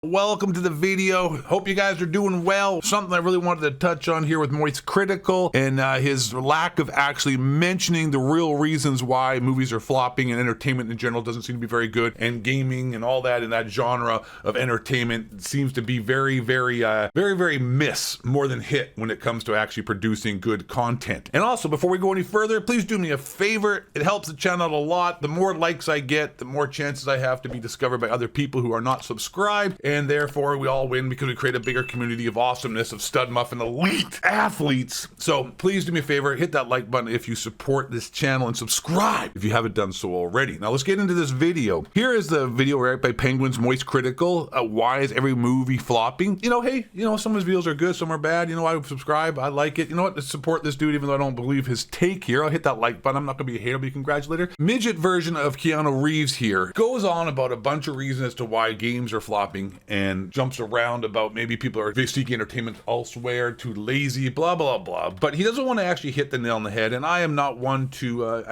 Welcome to the video. Hope you guys are doing well. Something I really wanted to touch on here with Moist Critical and his lack of actually mentioning the real reasons why movies are flopping and entertainment in general doesn't seem to be very good, and gaming and all that in that genre of entertainment seems to be very miss more than hit when it comes to actually producing good content. And also, before we go any further, please do me a favor. It helps the channel out a lot. The more likes I get, the more chances I have to be discovered by other people who are not subscribed. And therefore we all win because we create a bigger community of awesomeness, of stud muffin elite athletes. So please do me a favor, hit that like button if you support this channel, and subscribe if you haven't done so already. Now let's get into this video. Here is the video right by Penguin's Moist Critical. Why is every movie flopping? Hey, some of his videos are good, some are bad. I subscribe, I like it. You know what, let's support this dude even though I don't believe his take here. I'll hit that like button. I'm not gonna be a hater, I'll be a congratulator. Midget version of Keanu Reeves here goes on about a bunch of reasons as to why games are flopping, and jumps around about maybe people are seeking entertainment elsewhere, too lazy, blah, blah, blah. But he doesn't want to actually hit the nail on the head. And I am not one to,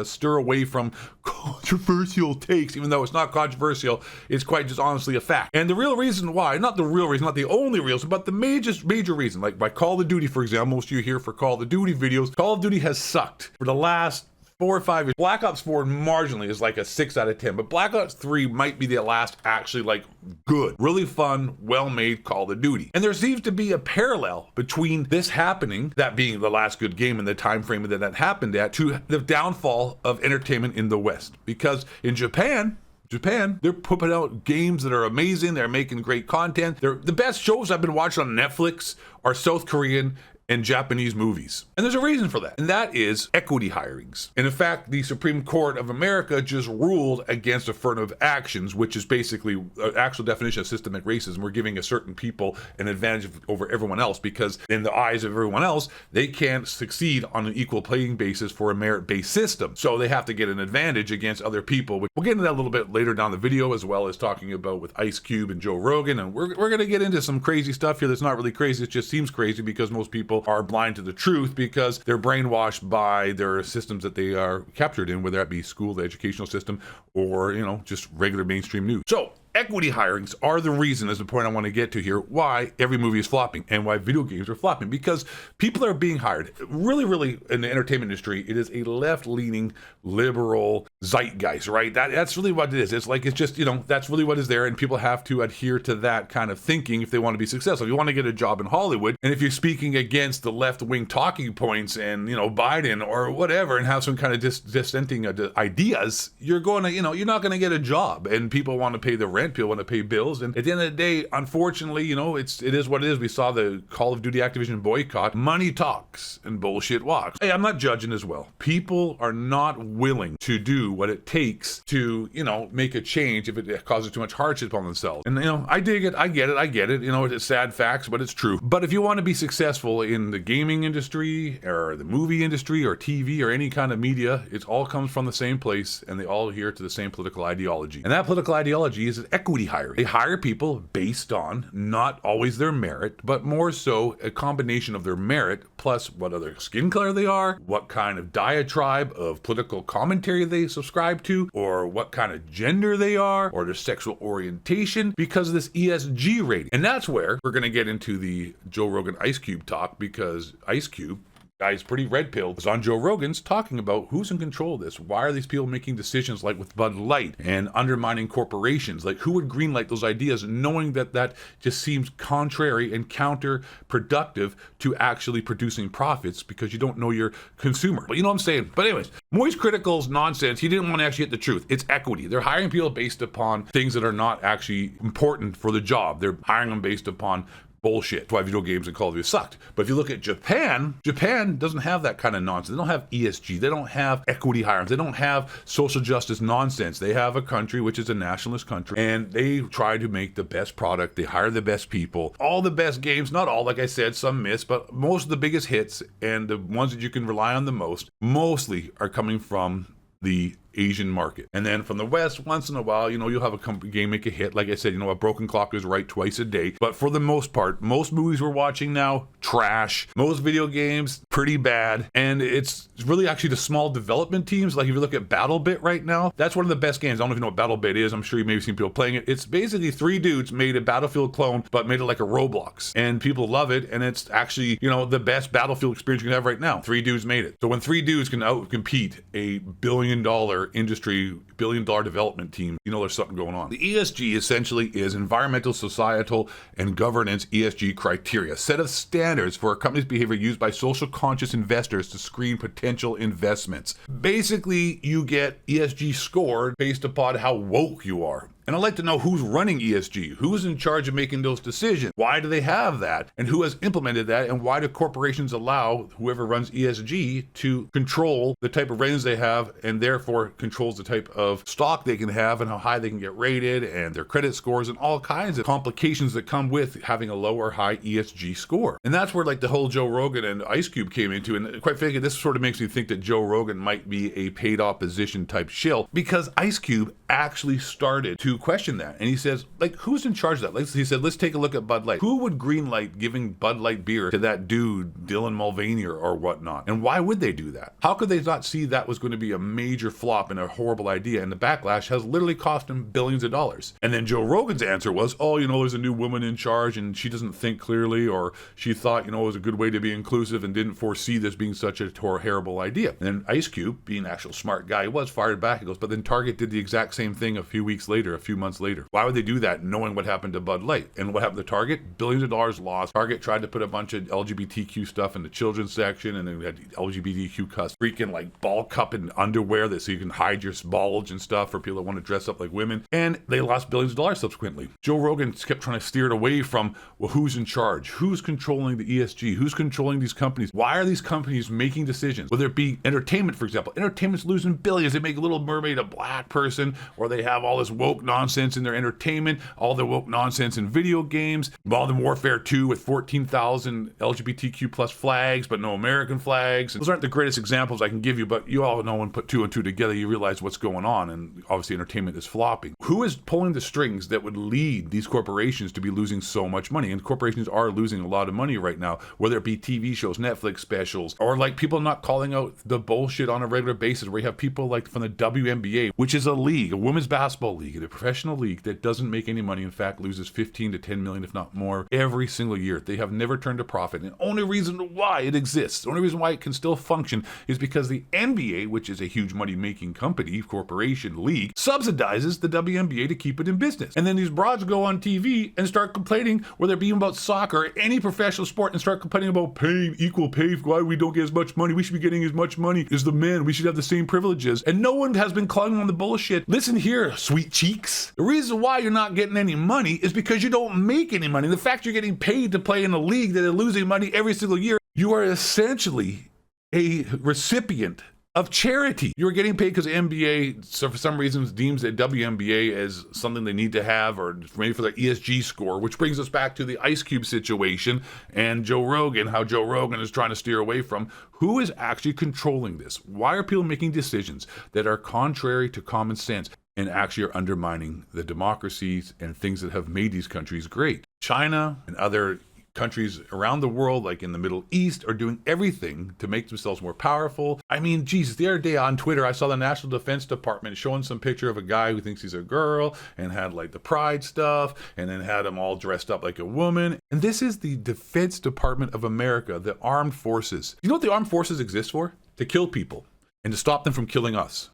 stir away from controversial takes, even though it's not controversial. It's quite just honestly a fact. And the real reason why, not the real reason, not the only reason, but the major reason, like by Call of Duty, for example, most of you here for Call of Duty videos, Call of Duty has sucked for the last 4 or 5 years. Black Ops 4 marginally is like a 6 out of 10, but Black Ops 3 might be the last actually good, really fun, well-made Call of Duty. And there seems to be a parallel between this happening, that being the last good game and the time frame that happened at, to the downfall of entertainment in the West. Because in Japan, they're putting out games that are amazing. They're making great content. The best shows I've been watching on Netflix are South Korean and Japanese movies. And there's a reason for that, and that is equity hirings. And in fact, the Supreme Court of America just ruled against affirmative actions, which is basically an actual definition of systemic racism. We're giving a certain people an advantage over everyone else because in the eyes of everyone else, they can't succeed on an equal playing basis for a merit-based system. So they have to get an advantage against other people. We'll get into that a little bit later down the video, as well as talking about with Ice Cube and Joe Rogan. And we're gonna get into some crazy stuff here that's not really crazy. It just seems crazy because most people are blind to the truth because they're brainwashed by their systems that they are captured in, whether that be school, the educational system, or just regular mainstream news. So equity hirings are the reason, is the point I want to get to here, why every movie is flopping and why video games are flopping. Because people are being hired. Really, in the entertainment industry, it is a left-leaning, liberal zeitgeist, right? That's really what it is. It's just, that's really what is there, and people have to adhere to that kind of thinking if they want to be successful. If you want to get a job in Hollywood, and if you're speaking against the left-wing talking points and, Biden or whatever, and have some kind of dissenting ideas, you're going to, you're not going to get a job, and people want to pay the rent. People want to pay bills, and at the end of the day, unfortunately, it is what it is. We saw the Call of Duty Activision boycott. Money talks and bullshit walks. Hey, I'm not judging as well. People are not willing to do what it takes to, make a change if it causes too much hardship on themselves. And I dig it. I get it. It's sad facts, but it's true. But if you want to be successful in the gaming industry or the movie industry or TV or any kind of media, it all comes from the same place, and they all adhere to the same political ideology. And that political ideology is equity hiring. They hire people based on not always their merit, but more so a combination of their merit plus what other skin color they are, what kind of diatribe of political commentary they subscribe to, or what kind of gender they are, or their sexual orientation, because of this ESG rating. And that's where we're going to get into the Joe Rogan Ice Cube talk, because Ice Cube, guy's pretty red pilled, was on Joe Rogan's talking about who's in control of this. Why are these people making decisions like with Bud Light and undermining corporations? Like, who would greenlight those ideas, knowing that just seems contrary and counterproductive to actually producing profits, because you don't know your consumer. But you know what I'm saying? But anyways, Moist Critical's nonsense. He didn't want to actually hit the truth. It's equity. They're hiring people based upon things that are not actually important for the job. They're hiring them based upon bullshit. That's why video games and Call of Duty sucked. But if you look at Japan doesn't have that kind of nonsense. They don't have ESG. They don't have equity hirings. They don't have social justice nonsense. They have a country which is a nationalist country, and they try to make the best product. They hire the best people. All the best games, not all, like I said, some miss, but most of the biggest hits and the ones that you can rely on the most, mostly are coming from the Asian market. And then from the West, once in a while, you'll have a game make a hit. Like I said, a broken clock is right twice a day. But for the most part, most movies we're watching now, trash. Most video games, pretty bad. And it's really actually the small development teams. Like if you look at BattleBit right now, that's one of the best games. I don't know if you know what BattleBit is. I'm sure you may have seen people playing it. It's basically 3 dudes made a Battlefield clone, but made it like a Roblox. And people love it. And it's actually, the best Battlefield experience you can have right now. 3 dudes made it. So when 3 dudes can outcompete a billion-dollar industry, billion-dollar development team, there's something going on. The ESG essentially is environmental, societal, and governance ESG criteria, a set of standards for a company's behavior used by social conscious investors to screen potential investments. Basically, you get ESG scored based upon how woke you are. And I'd like to know who's running ESG, who's in charge of making those decisions, why do they have that, and who has implemented that, and why do corporations allow whoever runs ESG to control the type of ratings they have, and therefore controls the type of stock they can have and how high they can get rated, and their credit scores, and all kinds of complications that come with having a low or high ESG score. And that's where like the whole Joe Rogan and Ice Cube came into, and quite frankly, this sort of makes me think that Joe Rogan might be a paid opposition type shill, because Ice Cube actually started to question that. And he says, who's in charge of that? He said, let's take a look at Bud Light. Who would greenlight giving Bud Light beer to that dude, Dylan Mulvaney or whatnot? And why would they do that? How could they not see that was going to be a major flop and a horrible idea? And the backlash has literally cost him billions of dollars. And then Joe Rogan's answer was, there's a new woman in charge and she doesn't think clearly, or she thought, it was a good way to be inclusive and didn't foresee this being such a terrible idea. And then Ice Cube, being an actual smart guy he was, fired back. He goes, but then Target did the exact same thing a few months later. Why would they do that knowing what happened to Bud Light? And what happened to Target? Billions of dollars lost. Target tried to put a bunch of LGBTQ stuff in the children's section, and then we had LGBTQ cuss, freaking ball cup and underwear that so you can hide your bulge and stuff for people that want to dress up like women. And they lost billions of dollars subsequently. Joe Rogan kept trying to steer it away from, who's in charge? Who's controlling the ESG? Who's controlling these companies? Why are these companies making decisions? Whether it be entertainment, for example. Entertainment's losing billions. They make Little Mermaid a black person, or they have all this woke nonsense in their entertainment, all the woke nonsense in video games, Modern Warfare 2 with 14,000 LGBTQ plus flags, but no American flags. And those aren't the greatest examples I can give you, but you all know when put 2 and 2 together, you realize what's going on, and obviously entertainment is flopping. Who is pulling the strings that would lead these corporations to be losing so much money? And corporations are losing a lot of money right now, whether it be TV shows, Netflix specials, or people not calling out the bullshit on a regular basis, where you have people from the WNBA, which is a league, a women's basketball league, a professional league that doesn't make any money. In fact, loses 15 to 10 million, if not more, every single year. They have never turned a profit. And the only reason why it exists, the only reason why it can still function, is because the NBA, which is a huge money-making company, corporation, league, subsidizes the WNBA to keep it in business. And then these broads go on TV and start complaining, whether it be about soccer, any professional sport, and start complaining about pay, equal pay, why we don't get as much money. We should be getting as much money as the men. We should have the same privileges. And no one has been calling on the bullshit. Listen here, sweet cheeks. The reason why you're not getting any money is because you don't make any money. The fact you're getting paid to play in a league that are losing money every single year, you are essentially a recipient of charity. You're getting paid because the NBA, so for some reasons, deems the WNBA as something they need to have, or maybe for their ESG score, which brings us back to the Ice Cube situation and Joe Rogan, how Joe Rogan is trying to steer away from who is actually controlling this. Why are people making decisions that are contrary to common sense and actually are undermining the democracies and things that have made these countries great? China and other countries around the world, like in the Middle East, are doing everything to make themselves more powerful. I mean, Jesus, the other day on Twitter, I saw the National Defense Department showing some picture of a guy who thinks he's a girl and had the pride stuff, and then had him all dressed up like a woman. And this is the Defense Department of America, the armed forces. You know what the armed forces exist for? To kill people and to stop them from killing us.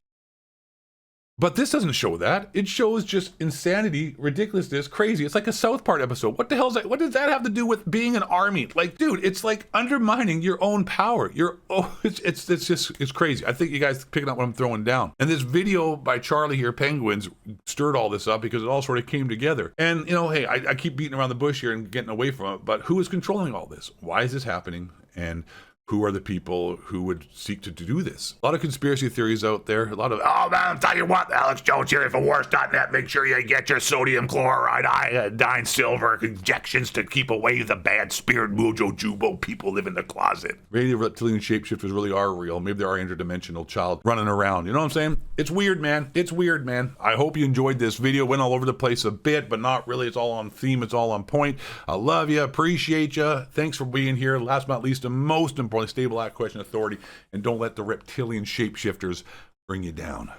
But this doesn't show that. It shows just insanity, ridiculousness, crazy. It's like a South Park episode. What the hell is that? What does that have to do with being an army? Dude, it's undermining your own power. It's crazy. I think you guys picking up what I'm throwing down. And this video by Charlie here, Penguins, stirred all this up because it all sort of came together. And, hey, I keep beating around the bush here and getting away from it, but who is controlling all this? Why is this happening? And who are the people who would seek to do this. A lot of conspiracy theories out there. A lot of, oh man, I'll tell you what, Alex Jones here for Wars.net. Make sure you get your sodium chloride, iodine, silver injections to keep away the bad spirit Mojo Jubo people live in the closet. Maybe the reptilian shapeshifters really are real. Maybe there are interdimensional child running around. You know what I'm saying? It's weird, man. It's weird, man. I hope you enjoyed this video. Went all over the place a bit, but not really. It's all on theme. It's all on point. I love you. Appreciate you. Thanks for being here. Last but not least, and most importantly, stay black, question authority, and don't let the reptilian shapeshifters bring you down.